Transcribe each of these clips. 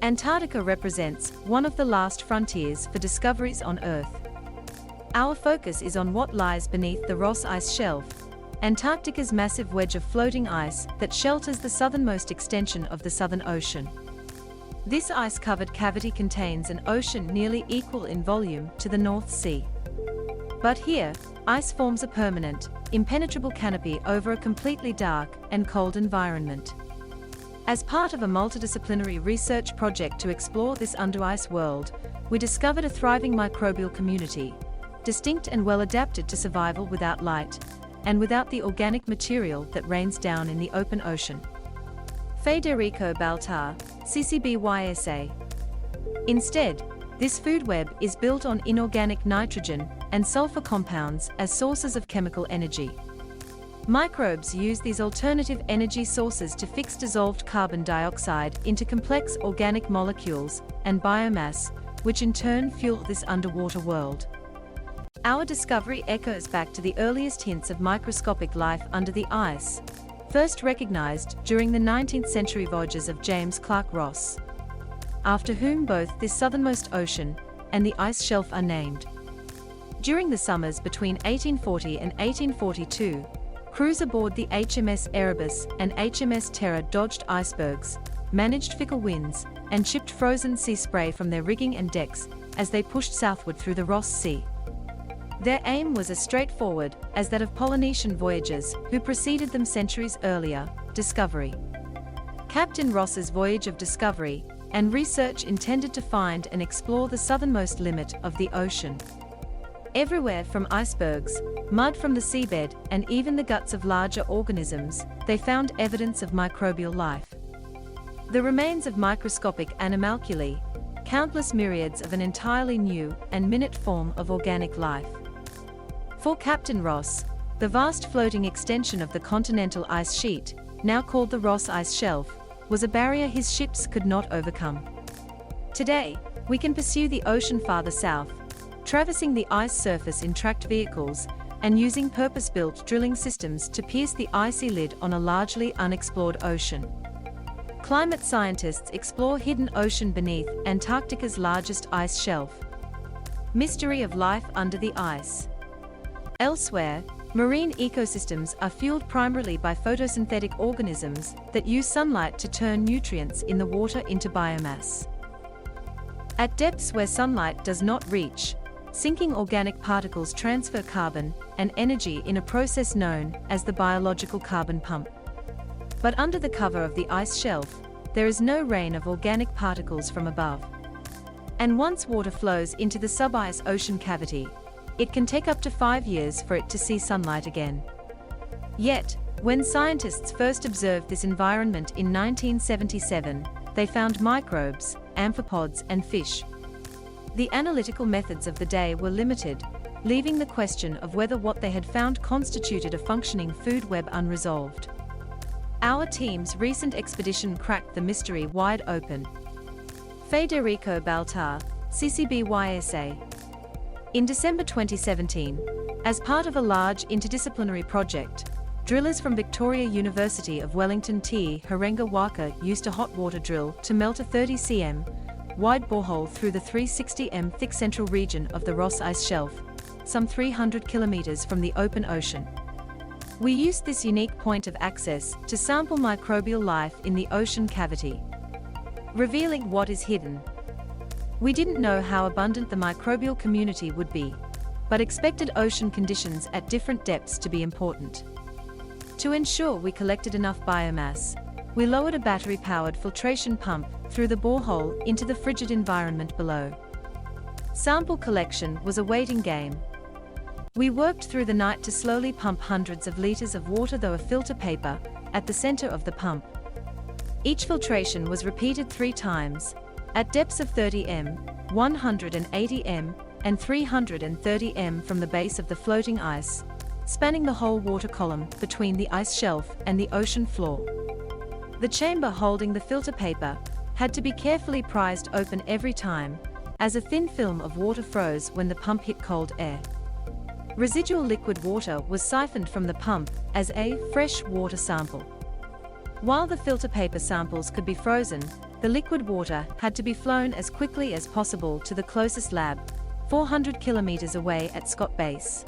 Antarctica represents one of the last frontiers for discoveries on Earth. Our focus is on what lies beneath the Ross Ice Shelf, Antarctica's massive wedge of floating ice that shelters the southernmost extension of the Southern Ocean. This ice-covered cavity contains an ocean nearly equal in volume to the North Sea. But here, ice forms a permanent, impenetrable canopy over a completely dark and cold environment. As part of a multidisciplinary research project to explore this under-ice world, we discovered a thriving microbial community, distinct and well-adapted to survival without light, and without the organic material that rains down in the open ocean. Federico Baltar, CCBYSA. Instead, this food web is built on inorganic nitrogen and sulfur compounds as sources of chemical energy. Microbes use these alternative energy sources to fix dissolved carbon dioxide into complex organic molecules and biomass, which in turn fuel this underwater world. Our discovery echoes back to the earliest hints of microscopic life under the ice, first recognized during the 19th century voyages of James Clark Ross, after whom both this southernmost ocean and the ice shelf are named. During the summers between 1840 and 1842, crews aboard the HMS Erebus and HMS Terror dodged icebergs, managed fickle winds, and shipped frozen sea spray from their rigging and decks as they pushed southward through the Ross Sea. Their aim was as straightforward as that of Polynesian voyagers who preceded them centuries earlier: discovery. Captain Ross's voyage of discovery and research intended to find and explore the southernmost limit of the ocean. Everywhere from icebergs, mud from the seabed, and even the guts of larger organisms, they found evidence of microbial life. The remains of microscopic animalculae, countless myriads of an entirely new and minute form of organic life. For Captain Ross, the vast floating extension of the continental ice sheet, now called the Ross Ice Shelf, was a barrier his ships could not overcome. Today, we can pursue the ocean farther south, traversing the ice surface in tracked vehicles, and using purpose-built drilling systems to pierce the icy lid on a largely unexplored ocean. Climate scientists explore hidden ocean beneath Antarctica's largest ice shelf. Mystery of life under the ice. Elsewhere, marine ecosystems are fueled primarily by photosynthetic organisms that use sunlight to turn nutrients in the water into biomass. At depths where sunlight does not reach, sinking organic particles transfer carbon and energy in a process known as the biological carbon pump. But under the cover of the ice shelf, there is no rain of organic particles from above. And once water flows into the sub-ice ocean cavity, it can take up to 5 years for it to see sunlight again. Yet, when scientists first observed this environment in 1977, they found microbes, amphipods, and fish. The analytical methods of the day were limited, leaving the question of whether what they had found constituted a functioning food web unresolved. Our team's recent expedition cracked the mystery wide open. Federico Baltar, CCBYSA. In December 2017, as part of a large interdisciplinary project, drillers from Victoria University of Wellington Te Harenga Waka used a hot water drill to melt a 30 cm wide borehole through the 360 m thick central region of the Ross Ice Shelf, some 300 kilometers from the open ocean. We used this unique point of access to sample microbial life in the ocean cavity, revealing what is hidden. We didn't know how abundant the microbial community would be, but expected ocean conditions at different depths to be important. To ensure we collected enough biomass, we lowered a battery-powered filtration pump through the borehole into the frigid environment below. Sample collection was a waiting game. We worked through the night to slowly pump hundreds of liters of water through a filter paper at the center of the pump. Each filtration was repeated 3 times, at depths of 30 m, 180 m, and 330 m from the base of the floating ice, spanning the whole water column between the ice shelf and the ocean floor. The chamber holding the filter paper had to be carefully prized open every time, as a thin film of water froze when the pump hit cold air. Residual liquid water was siphoned from the pump as a fresh water sample. While the filter paper samples could be frozen, the liquid water had to be flown as quickly as possible to the closest lab, 400 kilometers away at Scott Base.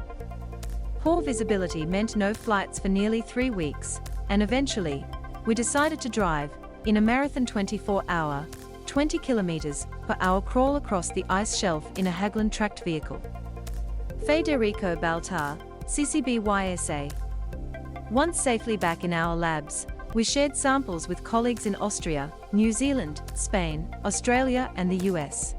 Poor visibility meant no flights for nearly 3 weeks, and eventually, we decided to drive, in a marathon 24-hour, 20 kilometers per hour crawl across the ice shelf in a Hagelin tracked vehicle. Federico Baltar, CCBYSA. Once safely back in our labs, we shared samples with colleagues in Austria, New Zealand, Spain, Australia, and the US.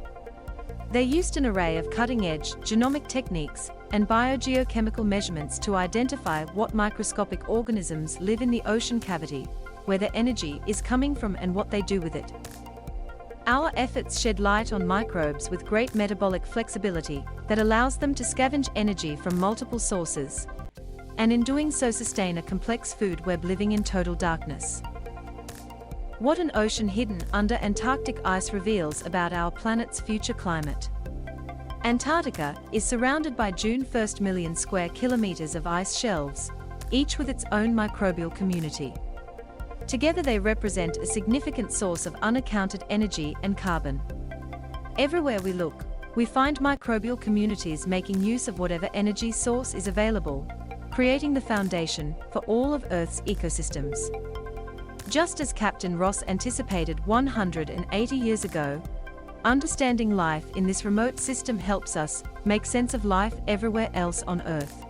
They used an array of cutting-edge genomic techniques and biogeochemical measurements to identify what microscopic organisms live in the ocean cavity, where their energy is coming from and what they do with it. Our efforts shed light on microbes with great metabolic flexibility that allows them to scavenge energy from multiple sources, and in doing so sustain a complex food web living in total darkness. What an ocean hidden under Antarctic ice reveals about our planet's future climate. Antarctica is surrounded by June 1 million square kilometers of ice shelves, each with its own microbial community. Together they represent a significant source of unaccounted energy and carbon. Everywhere we look, we find microbial communities making use of whatever energy source is available, creating the foundation for all of Earth's ecosystems. Just as Captain Ross anticipated 180 years ago, understanding life in this remote system helps us make sense of life everywhere else on Earth.